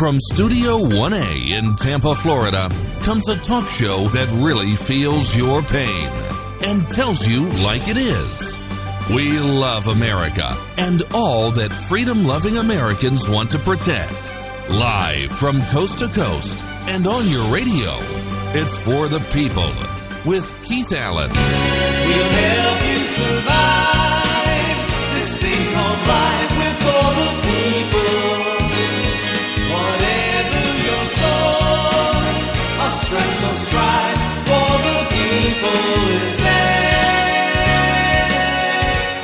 From Studio 1A in Tampa, Florida, comes a talk show that really feels your pain and tells you like it is. We love America and all that freedom-loving Americans want to protect. Live from coast to coast and on your radio, it's For the People with Keith Allen. We'll help you survive this thing called life. We're for the people. Whatever your source of stress or strife, for the people is there.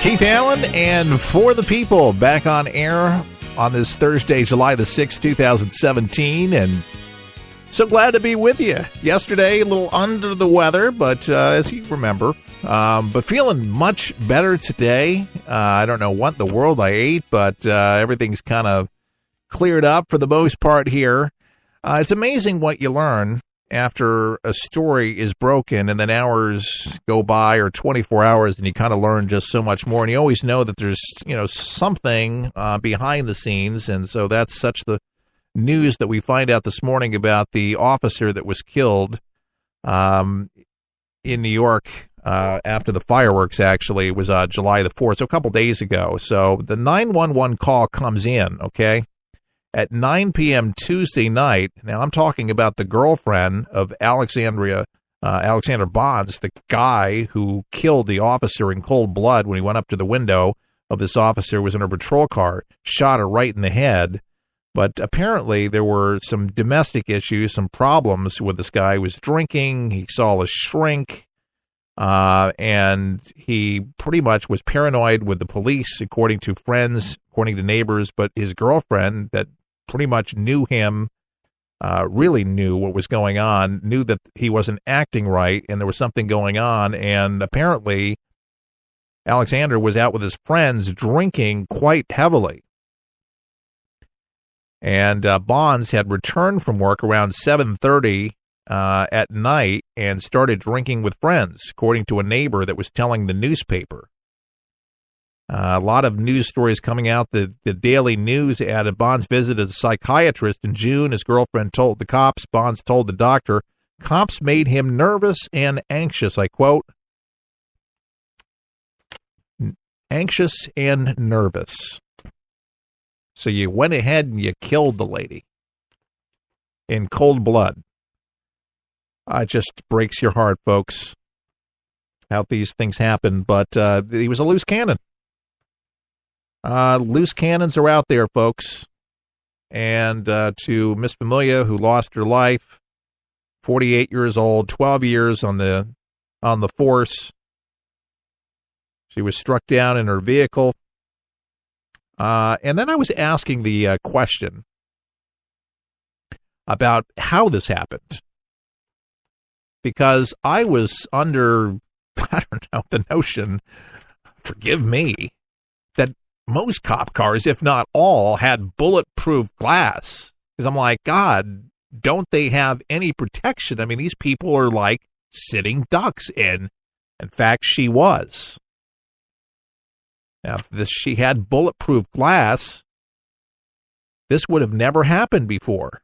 Keith Allen and For the People back on air on this Thursday, July the 6th, 2017, and so glad to be with you. Yesterday, a little under the weather, but as you remember, but feeling much better today. I don't know what in the world I ate, but everything's kind of cleared up for the most part here. It's amazing what you learn after a story is broken and then hours go by, or 24 hours, and you kind of learn just so much more. And you always know that there's, something behind the scenes. And so that's such the news that we find out this morning about the officer that was killed in New York after the fireworks. Actually, it was July the 4th, so a couple days ago. So the 911 call comes in, okay, at 9 p.m. Tuesday night. Now, I'm talking about the girlfriend of Alexander Bonds, the guy who killed the officer in cold blood when he went up to the window of this officer who was in a patrol car, shot her right in the head. But apparently there were some domestic issues, some problems with this guy. He was drinking, he saw a shrink, and he pretty much was paranoid with the police, according to friends, according to neighbors. But his girlfriend, that pretty much knew him, really knew what was going on, knew that he wasn't acting right and there was something going on. And apparently Alexander was out with his friends drinking quite heavily. And Bonds had returned from work around 7:30 at night and started drinking with friends, according to a neighbor that was telling the newspaper. A lot of news stories coming out. The Daily News added Bonds visited a psychiatrist in June. His girlfriend told the cops. Bonds told the doctor, cops made him nervous and anxious. I quote, anxious and nervous. So you went ahead and you killed the lady in cold blood. It just breaks your heart, folks, how these things happen. But he was a loose cannon. Loose cannons are out there, folks. And to Miss Familia, who lost her life, 48 years old, 12 years on the force. She was struck down in her vehicle. And then I was asking the question about how this happened, because I was under, I don't know, the notion, forgive me, that most cop cars, if not all, had bulletproof glass. Because I'm like, God, don't they have any protection? I mean, these people are like sitting ducks in. In fact, she was. Now, if she had bulletproof glass, this would have never happened before.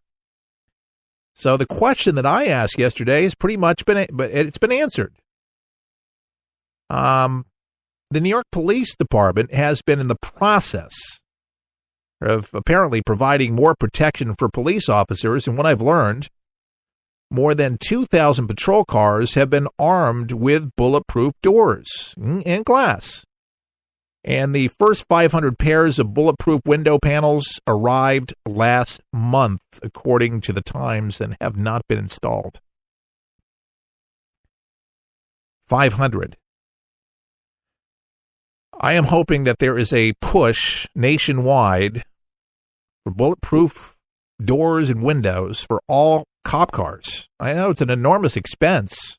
So the question that I asked yesterday has pretty much been answered. The New York Police Department has been in the process of apparently providing more protection for police officers. And what I've learned, more than 2,000 patrol cars have been armed with bulletproof doors and glass. And the first 500 pairs of bulletproof window panels arrived last month, according to the Times, and have not been installed. 500. I am hoping that there is a push nationwide for bulletproof doors and windows for all cop cars. I know it's an enormous expense,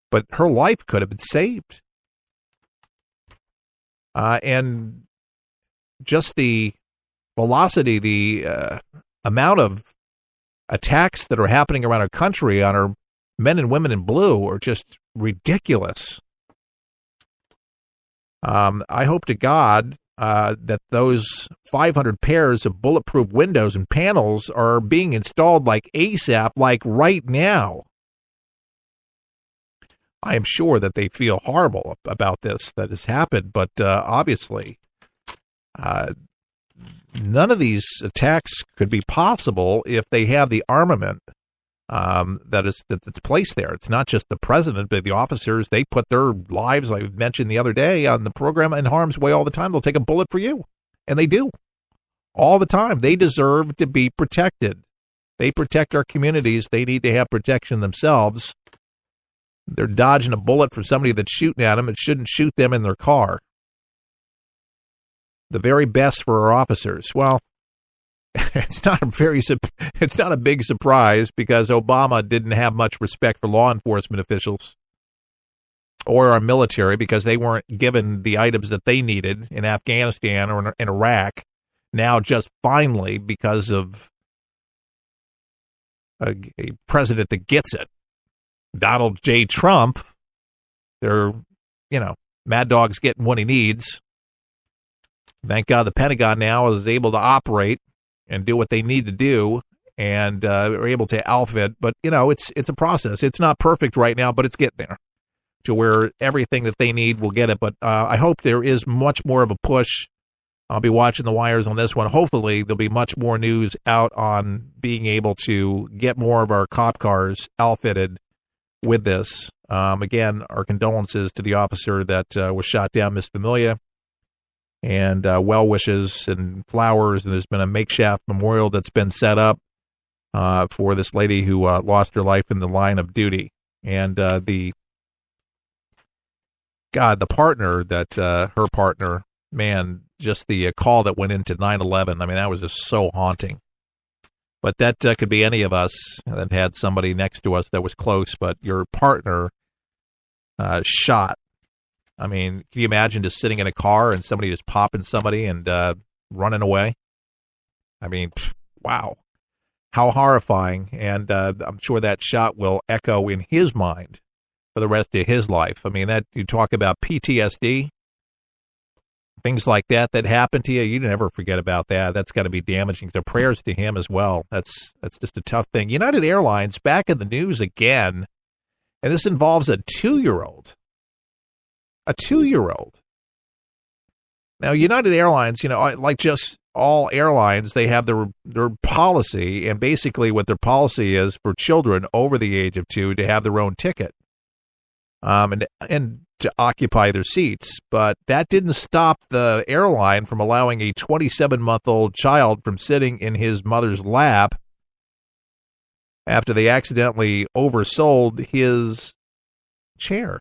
but her life could have been saved. And just the velocity, the amount of attacks that are happening around our country on our men and women in blue are just ridiculous. I hope to God that those 500 pairs of bulletproof windows and panels are being installed like ASAP, like right now. I am sure that they feel horrible about this that has happened, but obviously none of these attacks could be possible if they have the armament that's placed there. It's not just the president, but the officers. They put their lives, I mentioned the other day on the program, in harm's way all the time. They'll take a bullet for you, and they do all the time. They deserve to be protected. They protect our communities. They need to have protection themselves. They're dodging a bullet from somebody that's shooting at them. It shouldn't shoot them in their car. The very best for our officers. Well, it's not a big surprise because Obama didn't have much respect for law enforcement officials or our military because they weren't given the items that they needed in Afghanistan or in Iraq. Now, just finally, because of a president that gets it, Donald J. Trump, they're, Mad Dog's getting what he needs. Thank God the Pentagon now is able to operate and do what they need to do and are able to outfit. But, it's a process. It's not perfect right now, but it's getting there to where everything that they need will get it. But I hope there is much more of a push. I'll be watching the wires on this one. Hopefully there'll be much more news out on being able to get more of our cop cars outfitted with this. Again, our condolences to the officer that was shot down, Miss Familia, and well wishes and flowers. And there's been a makeshift memorial that's been set up for this lady who lost her life in the line of duty. And the partner that her partner, man, just the call that went into 9/11. I mean, that was just so haunting. But that could be any of us that had somebody next to us that was close, but your partner shot. I mean, can you imagine just sitting in a car and somebody just popping somebody and running away? I mean, wow. How horrifying. And I'm sure that shot will echo in his mind for the rest of his life. I mean, that you talk about PTSD, things like that happen to you, you never forget about that. That's got to be damaging. So prayers to him as well. That's just a tough thing. United Airlines back in the news again, and this involves a 2-year-old. A 2-year-old. Now, United Airlines, like just all airlines, they have their policy, and basically what their policy is for children over the age of 2 to have their own ticket, and to occupy their seats. But that didn't stop the airline from allowing a 27-month-old child from sitting in his mother's lap after they accidentally oversold his chair,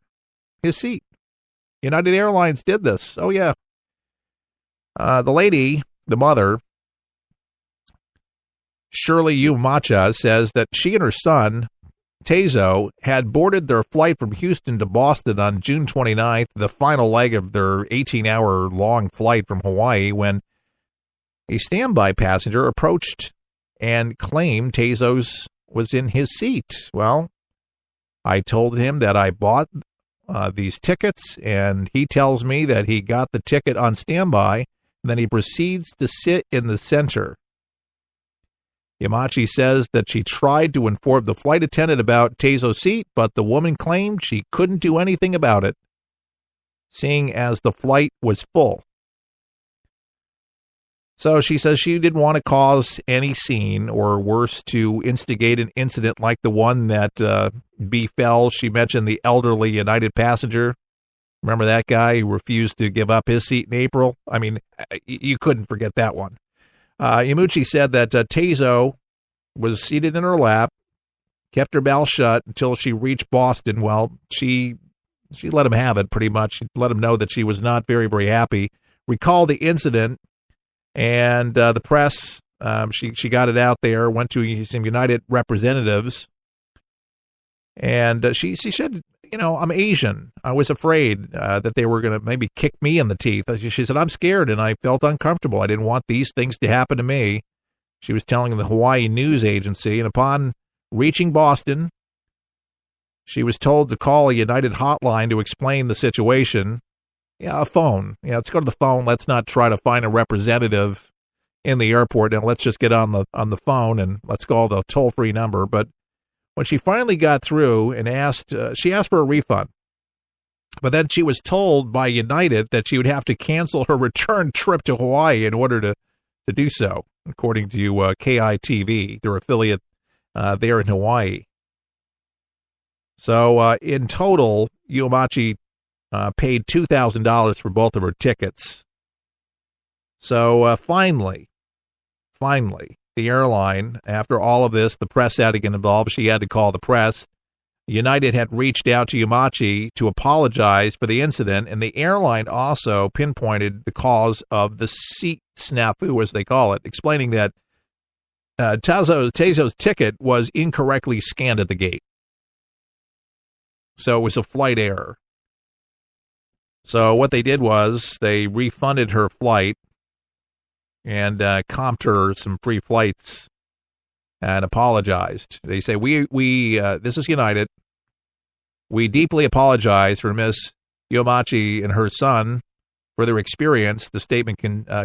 his seat. United Airlines did this. Oh, yeah. The lady, the mother, Shirley Umacha, says that she and her son, Tezo, had boarded their flight from Houston to Boston on June 29th, the final leg of their 18-hour-long flight from Hawaii, when a standby passenger approached and claimed Tezo's was in his seat. Well, I told him that I bought these tickets, and he tells me that he got the ticket on standby, and then he proceeds to sit in the center. Yamachi says that she tried to inform the flight attendant about Tezo's seat, but the woman claimed she couldn't do anything about it, seeing as the flight was full. So she says she didn't want to cause any scene, or worse, to instigate an incident like the one that befell. She mentioned the elderly United passenger. Remember that guy who refused to give up his seat in April? I mean, you couldn't forget that one. Yamuchi said that Tezo was seated in her lap, kept her mouth shut until she reached Boston. Well, she let him have it, pretty much. She let him know that she was not very, very happy. Recalled the incident, and the press, she got it out there, went to some United representatives, and she said, I'm Asian. I was afraid that they were going to maybe kick me in the teeth. She said, I'm scared, and I felt uncomfortable. I didn't want these things to happen to me. She was telling the Hawaii news agency, and upon reaching Boston, she was told to call a United hotline to explain the situation. Yeah, a phone. Yeah, let's go to the phone. Let's not try to find a representative in the airport, and let's just get on the phone and let's call the toll-free number. But when she finally got through and she asked for a refund. But then she was told by United that she would have to cancel her return trip to Hawaii in order to do so, according to KITV, their affiliate there in Hawaii. So in total, Yuamachi paid $2,000 for both of her tickets. So finally, the airline, after all of this, the press had to get involved. She had to call the press. United had reached out to Yuamachi to apologize for the incident, and the airline also pinpointed the cause of the seat snafu, as they call it, explaining that Teizo's ticket was incorrectly scanned at the gate. So it was a flight error. So what they did was they refunded her flight and comped her some free flights and apologized. They say, we this is United. We deeply apologize for Miss Yuamachi and her son for their experience. The statement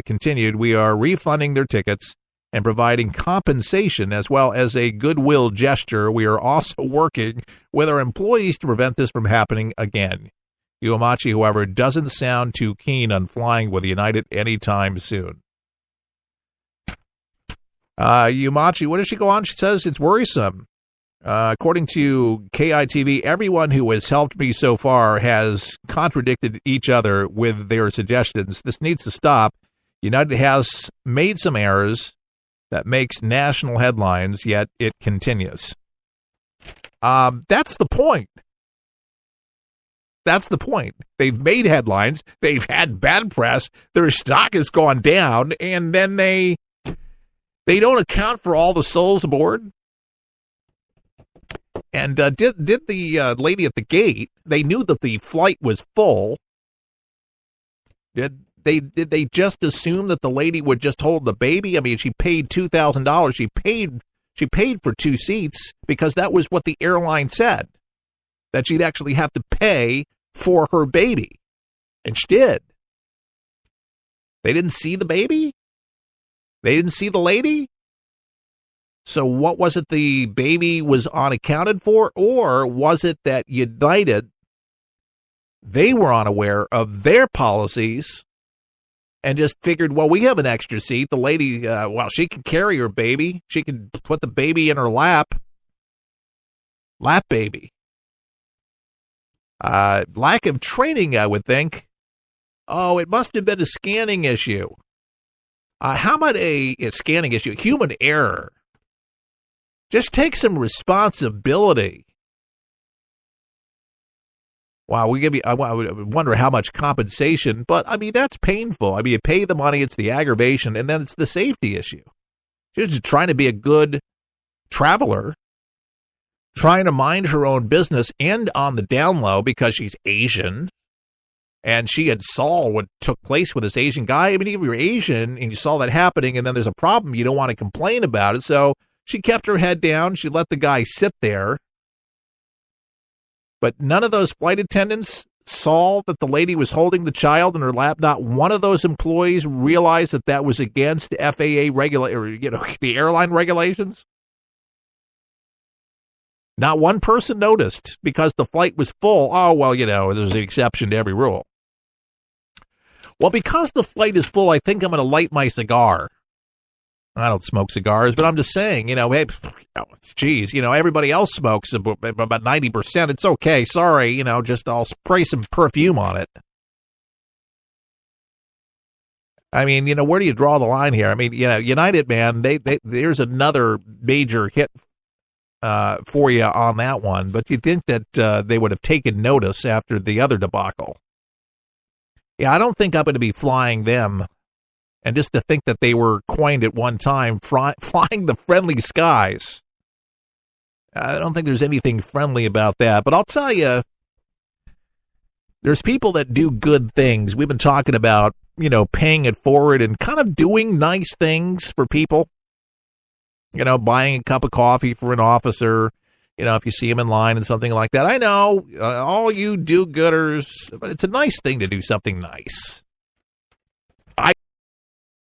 continued. We are refunding their tickets and providing compensation as well as a goodwill gesture. We are also working with our employees to prevent this from happening again. Yuamachi, however, doesn't sound too keen on flying with United anytime soon. Yuamachi, what does she go on? She says it's worrisome. According to KITV, everyone who has helped me so far has contradicted each other with their suggestions. This needs to stop. United has made some errors that makes national headlines, yet it continues. That's the point. That's the point. They've made headlines. They've had bad press. Their stock has gone down, and then they don't account for all the souls aboard. And did the lady at the gate? They knew that the flight was full. Did they just assume that the lady would just hold the baby? I mean, she paid $2,000. She paid for 2 seats because that was what the airline said, that she'd actually have to pay for her baby, and she did. They didn't see the baby. They didn't see the lady. So what was it the baby was unaccounted for, or was it that United, they were unaware of their policies and just figured, well, we have an extra seat. The lady, she can carry her baby. She can put the baby in her lap. Lap baby. Lack of training, I would think. Oh, it must have been a scanning issue. How about a scanning issue? Human error. Just take some responsibility. Wow, I would wonder how much compensation, but I mean, that's painful. I mean, you pay the money, it's the aggravation, and then it's the safety issue. She's just trying to be a good traveler, trying to mind her own business, and on the down low because she's Asian, and she had saw what took place with this Asian guy. I mean, if you're Asian and you saw that happening, and then there's a problem, you don't want to complain about it, so she kept her head down. She let the guy sit there. But none of those flight attendants saw that the lady was holding the child in her lap. Not one of those employees realized that that was against FAA the airline regulations. Not one person noticed because the flight was full. Oh, well, there's an exception to every rule. Well, because the flight is full, I think I'm going to light my cigar. I don't smoke cigars, but I'm just saying, hey, geez, everybody else smokes about 90%. It's okay. Sorry, just I'll spray some perfume on it. I mean, where do you draw the line here? I mean, United, man, there's another major hit for you on that one, but you'd think that they would have taken notice after the other debacle. Yeah, I don't think I'm going to be flying them. And just to think that they were coined at one time, flying the friendly skies. I don't think there's anything friendly about that. But I'll tell you, there's people that do good things. We've been talking about, paying it forward and kind of doing nice things for people. Buying a cup of coffee for an officer, if you see them in line and something like that. I know all you do-gooders, but it's a nice thing to do something nice.